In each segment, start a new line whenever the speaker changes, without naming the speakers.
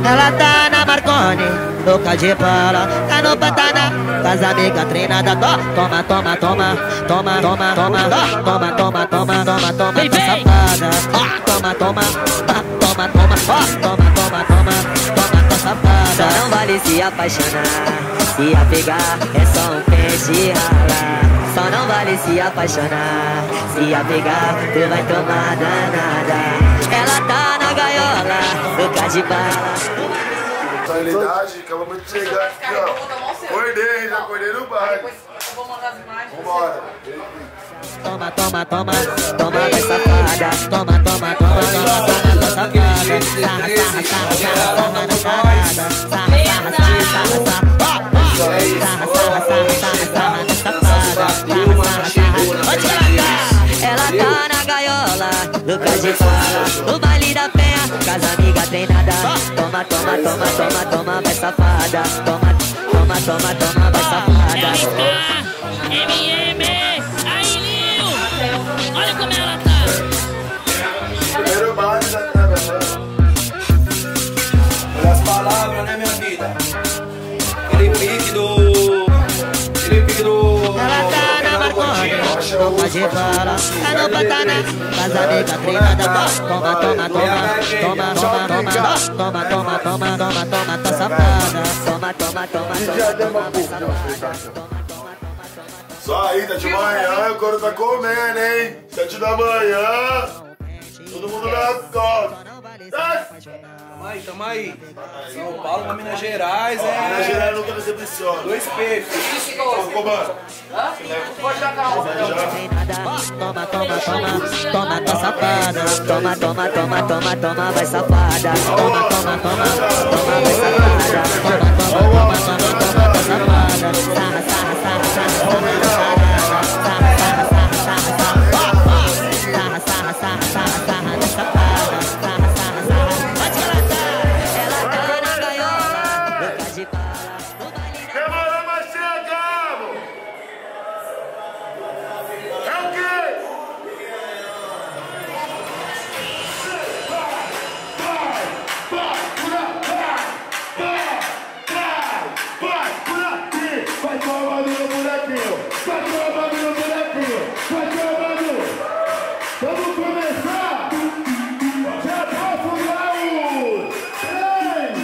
Ela tá na Marconi, louca de bala, tá no Pantanal, com as amigas treinadas. Toma, toma, toma, toma, toma, toma, toma, toma, toma, toma, toma, toma, safada. Toma, toma, toma, toma, toma, toma, toma, toma, safada.
Só não vale se apaixonar, se apegar é só um peixe ralar. Só não vale se apaixonar, se apegar tu vai tomar danada. Ela tá na gaiola, louca de bala.
Realidade, acabamos de chegar aqui, ó. Acordei, já acordei no bar.
Depois eu vou mandar as imagens.
Vambora.
Toma, toma, toma, toma, vai safada. Toma, toma, toma, toma, toma, safada. Sarra, sarra, sarra, sarra, toma na sarrada. Sarra, sarra, sarra, sarra, sarra. Sarra, sarra, sarra, sarra, sarra na safada. Sarra, sarra, sarra. Pode colocar.
Ela tá na gaiola, louca de bala, no baile da penha, com as amigas treinadas. Toma, toma, toma, toma, toma, vai safada. Toma, toma, toma, toma, vai safada.
MM, aí Lil, olha como ela tá.
Primeiro baile da travessa.
Olha as palavras, né, minha vida? Aquele pique do...
Ela tá na Marconi, louca de bala, tá no Pantanal, com as amigas treinadas. Toma, toma, toma, toma, toma, toma, toma, toma, toma, toma, toma, tá safada.
Toma, toma, toma, toma, vai safada.
Só aí, tá de manhã, o couro tá comendo, hein? 7 da manhã. Todo mundo na costa.
Tamo aí. São Paulo pra Minas Gerais,
Minas Gerais nunca decepciona.
2P.
Comando.
Pode dar calma.
Toma, toma, toma, toma, tá safada.
Toma, toma, toma, toma, toma, vai safada.
Toma, toma, toma, toma, vai safada. Toma, toma, toma, toma, toma, tá safada. Sarra, sarra, sarra, sarra, toma na sarrada. Sarra, sarra, sarra, sarra, sarra. Sarra, sarra, sarra, sarra, sarra na safada. Sarra, sarra, sarra. Pode colocar.
Ela tá na gaiola, louca de bala, no baile da
Demora mais chegamos! É o quê? Vai tomando no bonequinho! Vai tomando no bonequinho! Vai tomando! Vamos começar! Já posso dar o 3!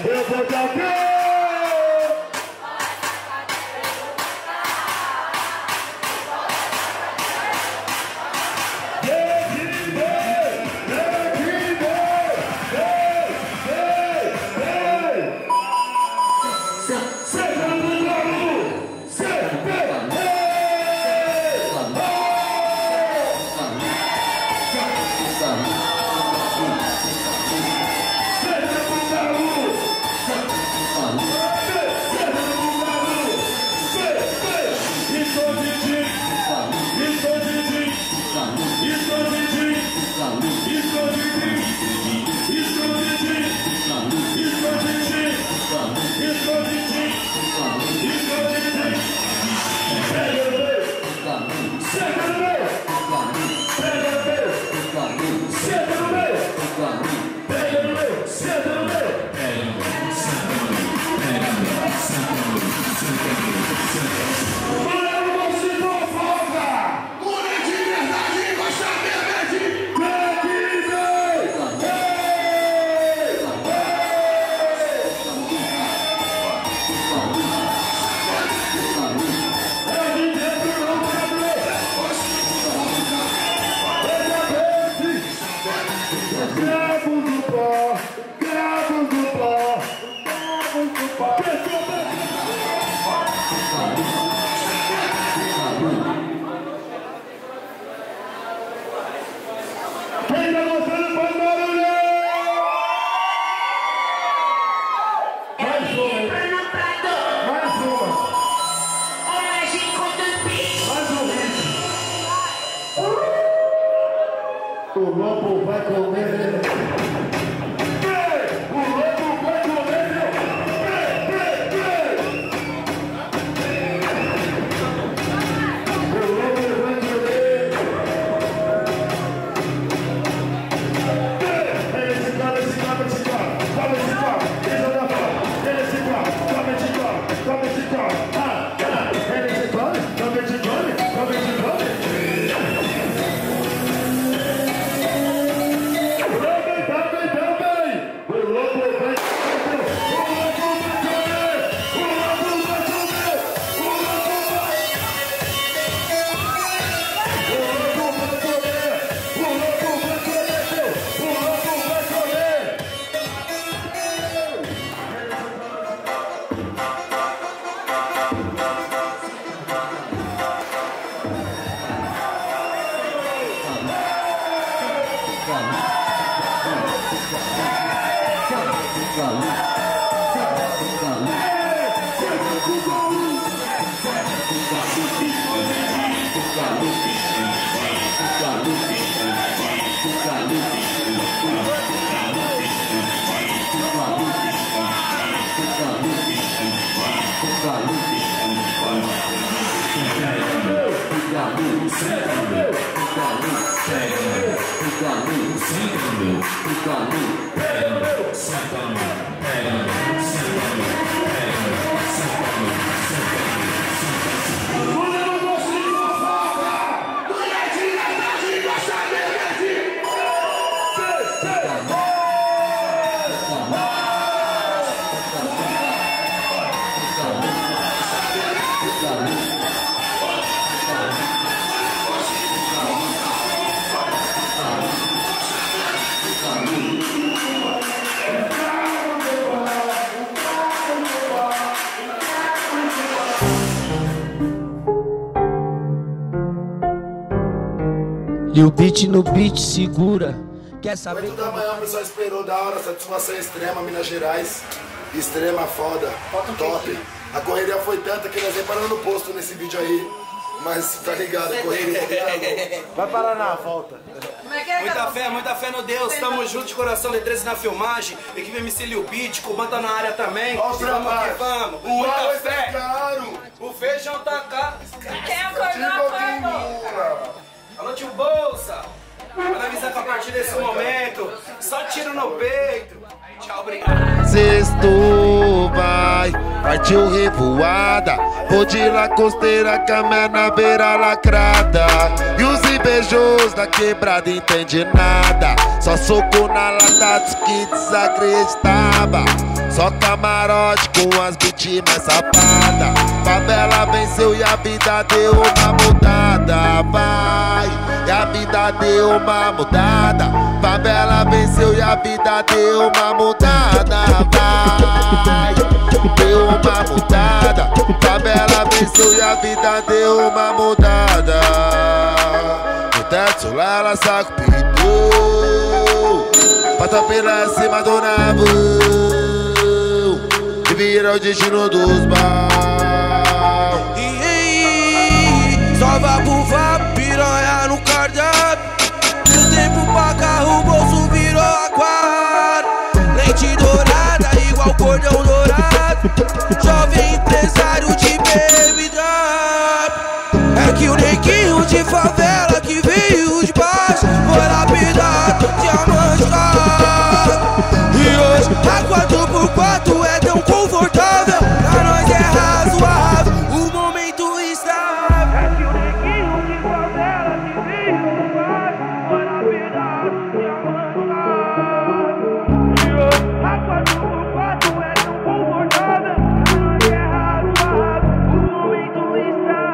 Eu vou dar O lobo vai comer. O lobo vai comer. O lobo vai comer. Esse cara, esse cara, esse cara. Toma esse cara. Esse da fora. Esse cara. Toma esse cara. Toma esse cara. Esse cara. Toma esse cara. Toma esse cara.
E o beat no beat segura. Quer saber?
8 da manhã o pessoal esperou, da hora, satisfação extrema, Minas Gerais. Extrema, foda, top. A correria foi tanta que nós nem paramos no posto nesse vídeo aí. Mas tá ligado, a correria.
Vai parar na volta.
Muita fé no Deus. Tamo junto de coração, D13 na filmagem. Equipe MC Lil Beat, Cuban tá na área também.
Vamos que
vamos. Muita fé. O feijão tá caro.
Quem acordou?
Alô, tio Bolsa. Para avisar que a partir desse momento, só tiro no peito. Tchau, obrigado.
Sextou, vai, partiu revoada. Vou de la costeira, camé na beira lacrada. E os invejos da quebrada entende nada. Só soco na lata dos que desacreditava. Só camarote com as beat mais sapada. Favela venceu e a vida deu uma mudada. Vai, e a vida deu uma mudada. Favela venceu e a vida deu uma mudada. Vai, deu uma mudada. Favela venceu e a vida deu uma mudada. No teto lá ela saca o peito. Pata pela cima do navio. E vira o destino dos mal.
Só vapo, piranha no cardápio. No tempo pra carro, o bolso virou aquário. Lente dourada, igual cordão dourado. Jovem empresário de baby drop. É que o neguinho de favela que veio de baixo foi lapidado, diamante caro. E hoje a 4x4 é tão confortável. Pra nós é razoável, o momento estável. É que o neguinho de favela que veio de baixo foi lapidado, diamante caro. E hoje a 4x4 é tão confortável. Pra nós é razoável, o momento estável.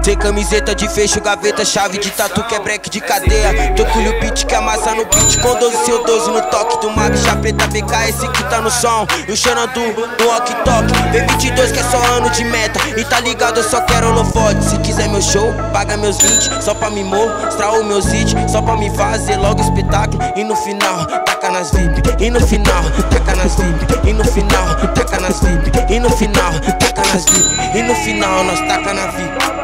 Sem camiseta de fecho, gaveta, chave de tatu que é break de cadeia. Tô com o beat que amassa no beat com 12, seu 12 no toque do mag, chapeta BK, esse que tá no som. E o Xanadu no walk-talk. V22 que é só ano de meta. E tá ligado, eu só quero holofote. Se quiser meu show, paga meus 20. Só pra me mostrar os meus hits. Só pra me fazer logo espetáculo. E no final, taca nas VIP. E no final, taca nas VIP. E no final, taca nas nas VIP. E no final, taca nas VIP. E no final, nós taca na VIP.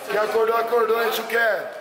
Quem acordou, acordou, hein, Chuqué?